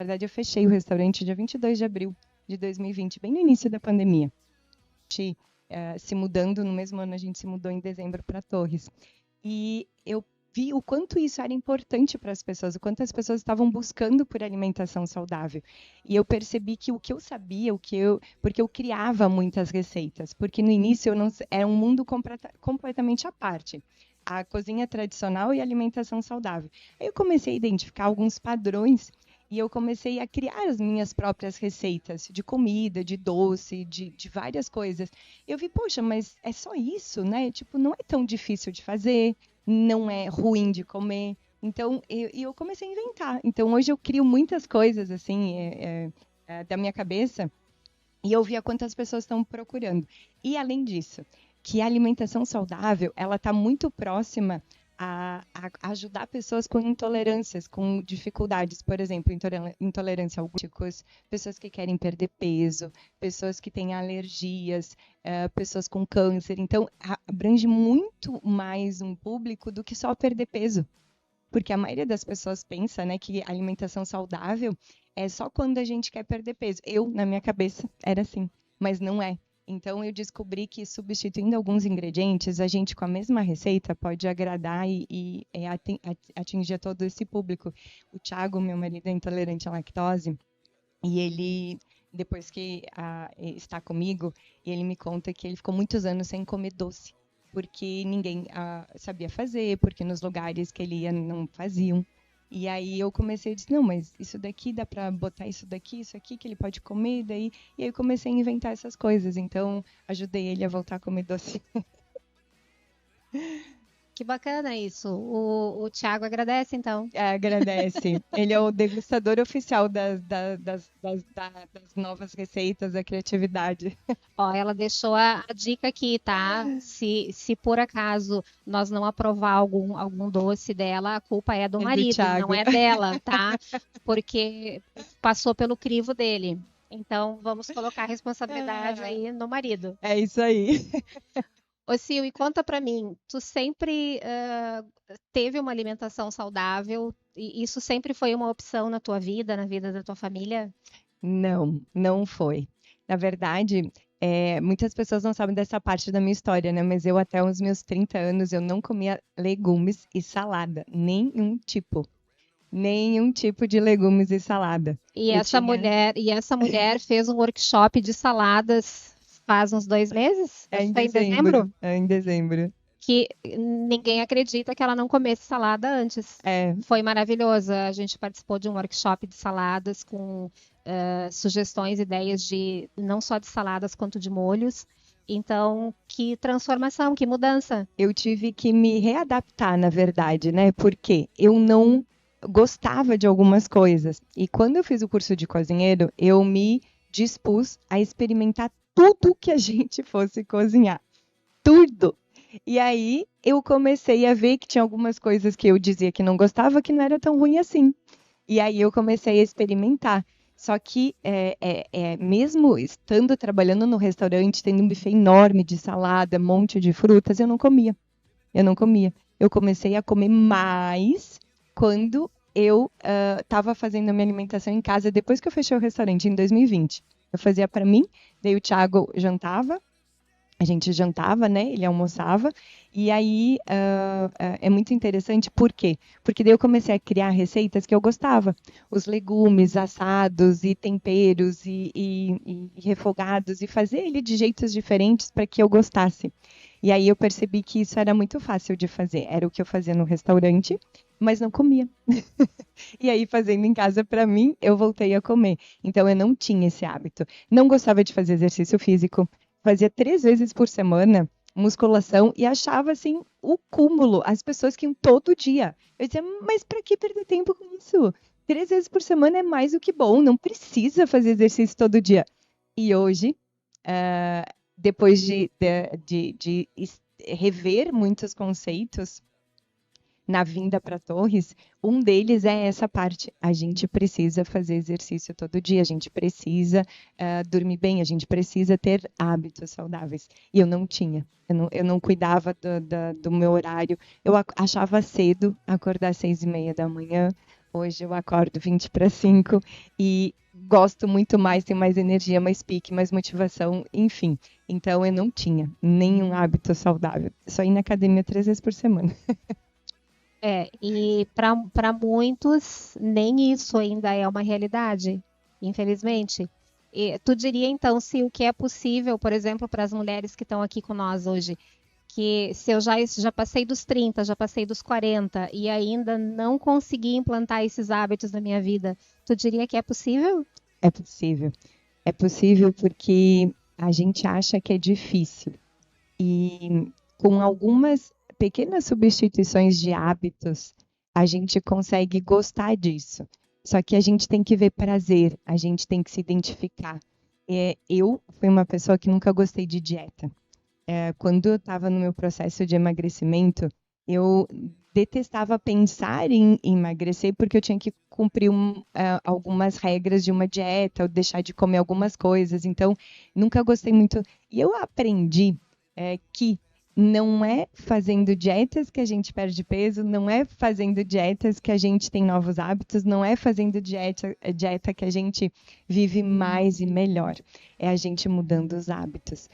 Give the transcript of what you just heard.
Na verdade, eu fechei o restaurante dia 22 de abril de 2020, bem no início da pandemia. A gente, se mudando, no mesmo ano a gente se mudou em dezembro para Torres. E eu vi o quanto isso era importante para as pessoas, o quanto as pessoas estavam buscando por alimentação saudável. E eu percebi que o que eu sabia, porque eu criava muitas receitas, porque no início eu não, era um mundo completamente à parte. A cozinha tradicional e a alimentação saudável. Aí eu comecei a identificar alguns padrões e eu comecei a criar as minhas próprias receitas de comida, de doce, de várias coisas. Eu vi, poxa, mas é só isso, né? Tipo, não é tão difícil de fazer, não é ruim de comer. Então, eu comecei a inventar. Então, hoje eu crio muitas coisas, assim, da minha cabeça, e eu via quantas pessoas estão procurando. E, além disso, que a alimentação saudável, ela está muito próxima a ajudar pessoas com intolerâncias, com dificuldades, por exemplo, intolerância a glúteos, pessoas que querem perder peso, pessoas que têm alergias, pessoas com câncer. Então, abrange muito mais um público do que só perder peso. Porque a maioria das pessoas pensa, né, que alimentação saudável é só quando a gente quer perder peso. Eu, na minha cabeça, era assim, mas não é. Então eu descobri que substituindo alguns ingredientes, a gente com a mesma receita pode agradar e atingir todo esse público. O Thiago, meu marido, é intolerante à lactose e ele, depois que está comigo, ele me conta que ele ficou muitos anos sem comer doce porque ninguém sabia fazer, porque nos lugares que ele ia não faziam. E aí eu comecei a dizer, não, mas isso daqui dá para botar isso daqui, isso aqui que ele pode comer, daí. E aí eu comecei a inventar essas coisas. Então ajudei ele a voltar a comer doce. Que bacana isso. O Thiago agradece, então. Agradece. Ele é o degustador oficial das novas receitas, da criatividade. Ó, ela deixou a dica aqui, tá? Se por acaso nós não aprovar algum doce dela, a culpa é do É do marido, não Thiago. é dela, tá? Porque passou pelo crivo dele. Então, vamos colocar a responsabilidade aí no marido. É isso aí. Ô, Sil, e conta pra mim, tu sempre teve uma alimentação saudável? E isso sempre foi uma opção na tua vida, na vida da tua família? Não, não foi. Na verdade, muitas pessoas não sabem dessa parte da minha história, né? Mas eu, até os meus 30 anos, eu não comia legumes e salada. Nenhum tipo. Nenhum tipo de legumes e salada. E Eu essa tinha. mulher fez um workshop de saladas faz uns 2 meses? É Acho que em foi em dezembro. dezembro? É em dezembro. Que ninguém acredita que ela não comesse salada antes. É, Foi maravilhoso. A gente participou de um workshop de saladas com sugestões, ideias de não só de saladas quanto de molhos. Então, que transformação, que mudança. eu tive que me readaptar, na verdade, né? Porque eu não gostava de algumas coisas. E quando eu fiz o curso de cozinheiro, eu me dispus a experimentar tudo que a gente fosse cozinhar. Tudo. E aí eu comecei a ver que tinha algumas coisas que eu dizia que não gostava que não era tão ruim assim. E aí eu comecei a experimentar. Só que mesmo estando trabalhando no restaurante, tendo um buffet enorme de salada, um monte de frutas, eu não comia. Eu não comia. Eu comecei a comer mais quando eu estava fazendo a minha alimentação em casa, depois que eu fechei o restaurante, em 2020. Eu fazia para mim, daí o Thiago jantava, a gente jantava, né? Ele almoçava. E aí é muito interessante, por quê? Porque daí eu comecei a criar receitas que eu gostava. Os legumes assados e temperos e refogados, e fazer ele de jeitos diferentes para que eu gostasse. E aí eu percebi que isso era muito fácil de fazer. Era o que eu fazia no restaurante, mas não comia. E aí, fazendo em casa para mim, eu voltei a comer. Então, eu não tinha esse hábito. Não gostava de fazer exercício físico. Fazia 3 vezes por semana musculação e achava assim o cúmulo. As pessoas que iam todo dia. Eu dizia, mas para que perder tempo com isso? 3 vezes por semana é mais do que bom. Não precisa fazer exercício todo dia. E hoje, ah, depois de rever muitos conceitos na vinda para Torres, um deles é essa parte. A gente precisa fazer exercício todo dia, a gente precisa dormir bem, a gente precisa ter hábitos saudáveis. E eu não tinha, eu não cuidava do meu horário. Eu achava cedo acordar às 6h30 da manhã, Hoje eu acordo 20 para 5 e gosto muito mais, tenho mais energia, mais pique, mais motivação, enfim. Então eu não tinha nenhum hábito saudável. Só ir na academia 3 vezes por semana. E para muitos, nem isso ainda é uma realidade, infelizmente. E tu diria então se o que é possível, por exemplo, para as mulheres que estão aqui com nós hoje, que se eu já passei dos 30, já passei dos 40 e ainda não consegui implantar esses hábitos na minha vida, tu diria que é possível? É possível. É possível porque a gente acha que é difícil. E com algumas pequenas substituições de hábitos, a gente consegue gostar disso. Só que a gente tem que ver prazer, a gente tem que se identificar. Eu fui uma pessoa que nunca gostei de dieta. Quando eu estava no meu processo de emagrecimento, eu detestava pensar em emagrecer porque eu tinha que cumprir algumas regras de uma dieta, ou deixar de comer algumas coisas. Então, nunca gostei muito. E eu aprendi que não é fazendo dietas que a gente perde peso, não é fazendo dietas que a gente tem novos hábitos, não é fazendo dieta que a gente vive mais e melhor. É a gente mudando os hábitos.